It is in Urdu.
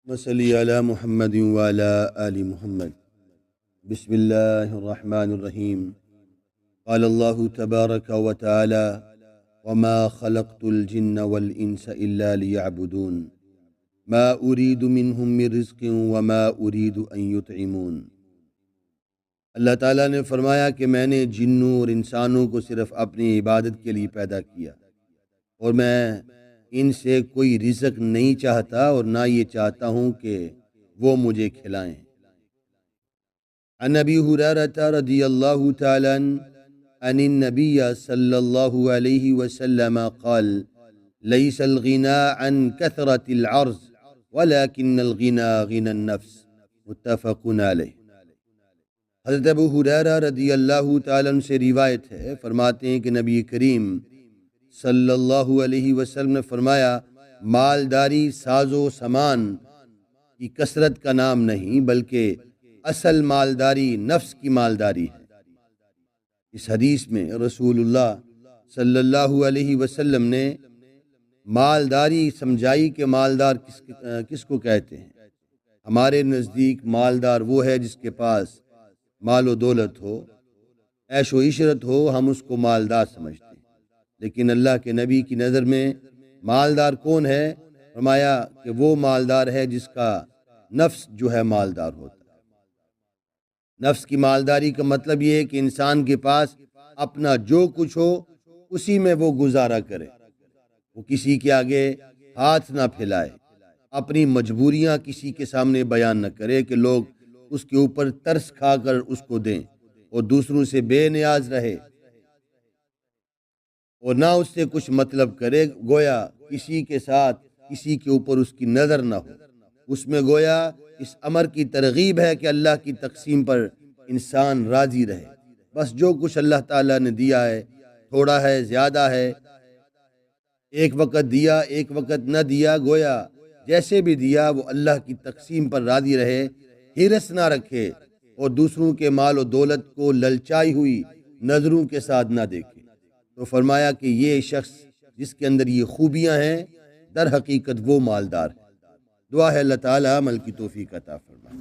صلی علی محمد وعلی آل محمد۔ بسم اللہ الرحمن الرحیم۔ قال اللہ تبارک و تعالی وما خلقت الجن والانس الا لیعبدون ما اريد منهم من رزق وما اريد ان يطعمون۔ اللہ تعالیٰ نے فرمایا کہ میں نے جنوں اور انسانوں کو صرف اپنی عبادت کے لیے پیدا کیا، اور میں ان سے کوئی رزق نہیں چاہتا اور نہ یہ چاہتا ہوں کہ وہ مجھے کھلائیں۔ عن ابی ہریرہ رضی اللہ تعالی عنہ عن النبی صلی اللہ علیہ وسلم قال لیس الغنى عن کثرة العرض ولكن الغنى غنى النفس، متفق علیہ۔ حضرت ابو ہریرہ رضی اللہ تعالیٰ عنہ سے روایت ہے، فرماتے ہیں کہ نبی کریم صلی اللہ علیہ وسلم نے فرمایا، مالداری ساز و سامان کی کثرت کا نام نہیں، بلکہ اصل مالداری نفس کی مالداری ہے۔ اس حدیث میں رسول اللہ صلی اللہ علیہ وسلم نے مالداری سمجھائی کہ مالدار کس کو کہتے ہیں۔ ہمارے نزدیک مالدار وہ ہے جس کے پاس مال و دولت ہو، عیش و عشرت ہو، ہم اس کو مالدار سمجھتے ہیں۔ لیکن اللہ کے نبی کی نظر میں مالدار کون ہے؟ فرمایا کہ وہ مالدار ہے جس کا نفس جو ہے مالدار ہوتا ہے۔ نفس کی مالداری کا مطلب یہ ہے کہ انسان کے پاس اپنا جو کچھ ہو اسی میں وہ گزارا کرے، وہ کسی کے آگے ہاتھ نہ پھیلائے، اپنی مجبوریاں کسی کے سامنے بیان نہ کرے کہ لوگ اس کے اوپر ترس کھا کر اس کو دیں، اور دوسروں سے بے نیاز رہے اور نہ اس سے کچھ مطلب کرے، گویا کسی کے ساتھ کسی کے اوپر اس کی نظر نہ ہو۔ اس میں گویا اس امر کی ترغیب ہے کہ اللہ کی تقسیم پر انسان راضی رہے۔ بس جو کچھ اللہ تعالیٰ نے دیا ہے، تھوڑا ہے زیادہ ہے، ایک وقت دیا ایک وقت نہ دیا، گویا جیسے بھی دیا وہ اللہ کی تقسیم پر راضی رہے، ہرس نہ رکھے اور دوسروں کے مال و دولت کو للچائی ہوئی نظروں کے ساتھ نہ دیکھے۔ تو فرمایا کہ یہ شخص جس کے اندر یہ خوبیاں ہیں در حقیقت وہ مالدار ہے۔ دعا ہے اللہ تعالی عمل کی توفیق عطا فرمائے۔